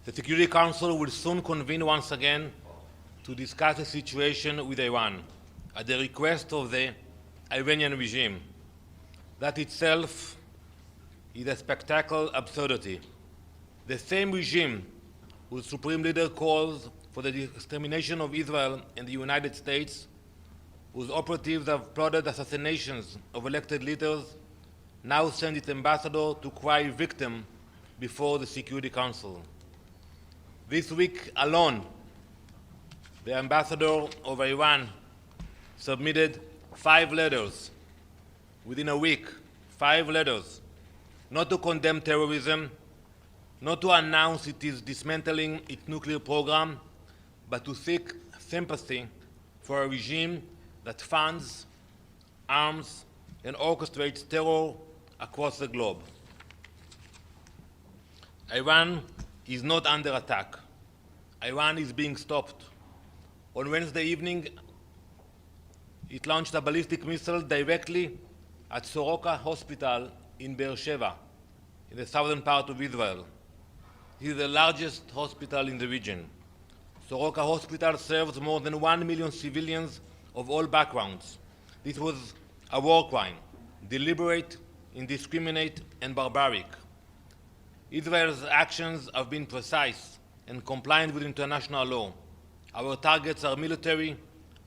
The Security Council will soon convene once again to discuss the situation with Iran at the request of the Iranian regime. That itself is a spectacular absurdity. The same regime whose supreme leader calls for the extermination of Israel and the United States, whose operatives have plotted assassinations of elected leaders, now send its ambassador to cry victim before the Security Council. This week alone, the ambassador of Iran submitted 5 letters within a week, 5 letters, not to condemn terrorism, not to announce it is dismantling its nuclear program, but to seek sympathy for a regime that funds, arms, and orchestrates terror across the globe. Iran is not under attack. Iran is being stopped. On Wednesday evening, it launched a ballistic missile directly at Soroka Hospital in Beersheba, in the southern part of Israel. It is the largest hospital in the region. Soroka Hospital serves more than 1 million civilians of all backgrounds. This was a war crime, deliberate, indiscriminate, and barbaric. Israel's actions have been precise and compliant with international law. Our targets are military.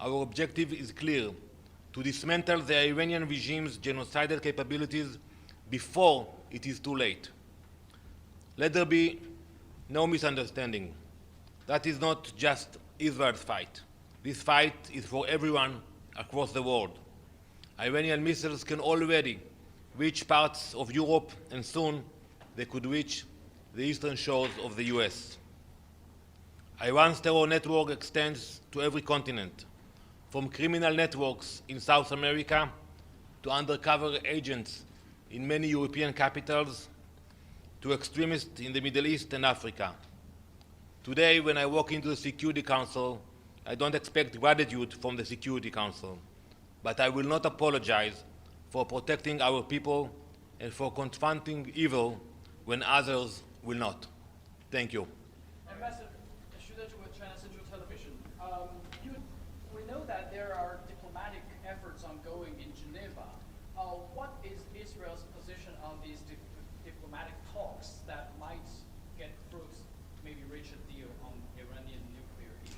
Our objective is clear: to dismantle the Iranian regime's genocidal capabilities before it is too late. Let there be no misunderstanding. That is not just Israel's fight. This fight is for everyone across the world. Iranian missiles can already reach parts of Europe, and soon they could reach the eastern shores of the US. Iran's terror network extends to every continent, from criminal networks in South America to undercover agents in many European capitals to extremists in the Middle East and Africa. Today, when I walk into the Security Council, I don't expect gratitude from the Security Council, but I will not apologize for protecting our people and for confronting evil when others will not. Thank you. Ambassador Shuda with China Central Television. We know that there are diplomatic efforts ongoing in Geneva. What is Israel's position on these diplomatic talks that might get fruits, maybe reach a deal on Iranian nuclear issue?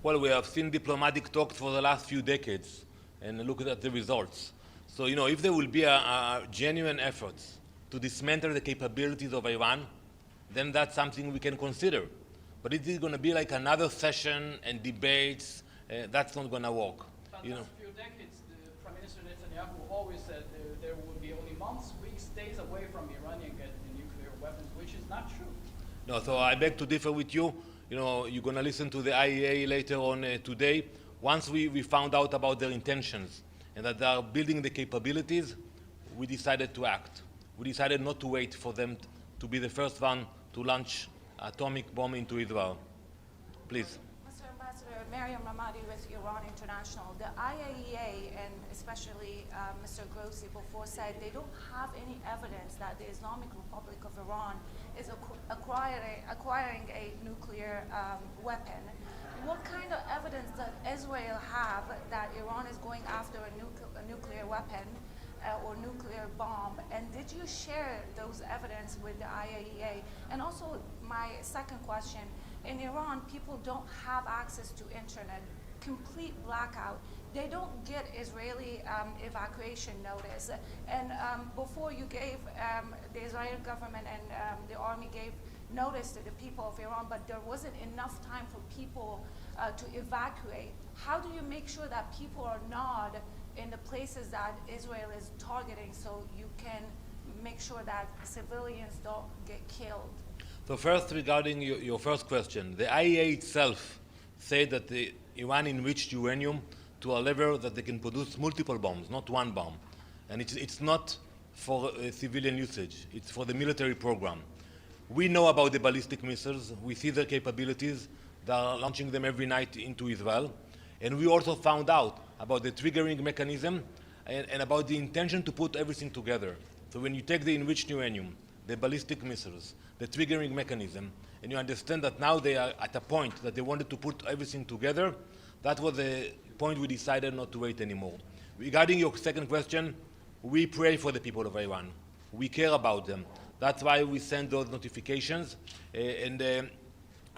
Well, we have seen diplomatic talks for the last few decades, and look at the results. So, if there will be a genuine efforts to dismantle the capabilities of Iran, then that's something we can consider. But it is going to be like another session and debates. That's not going to work. But last few decades, the Prime Minister Netanyahu always said there would be only months, weeks, days away from Iranian getting nuclear weapons, which is not true. No, so I beg to differ with you. You're going to listen to the IEA later on today. Once we found out about their intentions and that they are building the capabilities, we decided to act. We decided not to wait for them to be the first one to launch atomic bomb into Israel. Please. Mr. Ambassador, Mariam Ramadi with Iran International. The IAEA and especially Mr. Grossi before said they don't have any evidence that the Islamic Republic of Iran is acquiring a nuclear weapon. What kind of evidence does Israel have that Iran is going after a nuclear weapon or nuclear bomb? And did you share those evidence with the IAEA? And also, my second question, in Iran, people don't have access to internet, complete blackout. They don't get Israeli evacuation notice. And before you gave, the Israeli government and the army gave notice to the people of Iran, but there wasn't enough time for people to evacuate. How do you make sure that people are not in the places that Israel is targeting so you can make sure that civilians don't get killed? So first, regarding your first question, the IEA itself said that Iran enriched uranium to a level that they can produce multiple bombs, not one bomb. And it's not for civilian usage, it's for the military program. We know about the ballistic missiles, we see their capabilities, they are launching them every night into Israel. And we also found out about the triggering mechanism and about the intention to put everything together. So when you take the enriched uranium, the ballistic missiles, the triggering mechanism, and you understand that now they are at a point that they wanted to put everything together, that was the point we decided not to wait anymore. Regarding your second question, we pray for the people of Iran. We care about them. That's why we send those notifications, and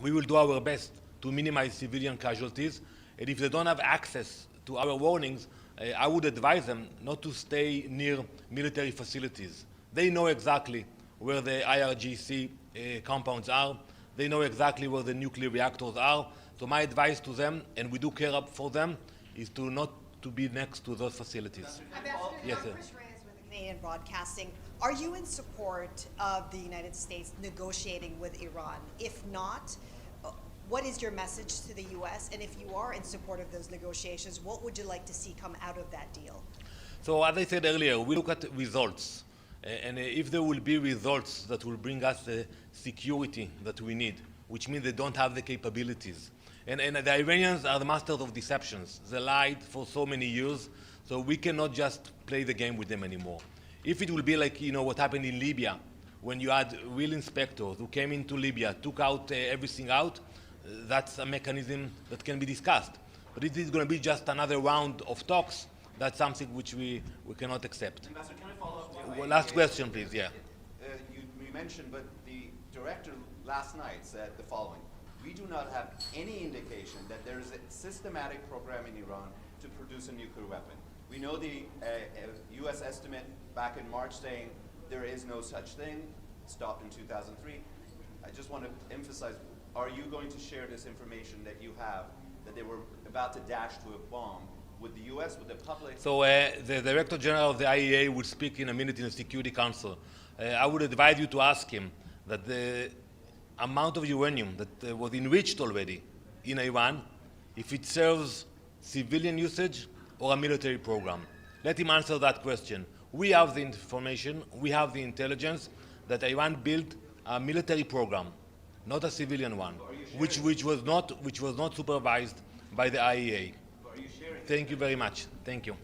we will do our best to minimize civilian casualties. And if they don't have access to our warnings, I would advise them not to stay near military facilities. They know exactly where the IRGC compounds are. They know exactly where the nuclear reactors are. So my advice to them, and we do care for them, is to not to be next to those facilities. Ambassador, Yes, sir. Chris Reyes with Canadian Broadcasting. Are you in support of the United States negotiating with Iran? If not, what is your message to the U.S.? And if you are in support of those negotiations, what would you like to see come out of that deal? So as I said earlier, we look at results. And if there will be results that will bring us the security that we need, which means they don't have the capabilities. And the Iranians are the masters of deceptions. They lied for so many years, so we cannot just play the game with them anymore. If it will be like, what happened in Libya, when you had real inspectors who came into Libya, took out everything out, that's a mechanism that can be discussed. But if it's going to be just another round of talks, that's something which we cannot accept. Ambassador, can I follow up? Well, last question, please, yeah. You mentioned, but the director last night said the following: we do not have any indication that there is a systematic program in Iran to produce a nuclear weapon. We know the U.S. estimate back in March saying there is no such thing, stopped in 2003. I just want to emphasize, are you going to share this information that you have, that they were about to dash to a bomb, with the U.S., with the public? So the Director General of the IEA will speak in a minute in the Security Council. I would advise you to ask him that the amount of uranium that was enriched already in Iran, if it serves civilian usage or a military program. Let him answer that question. We have the information, we have the intelligence that Iran built a military program, not a civilian one, which was not supervised by the IEA. Are you sharing? Thank you very much. Thank you.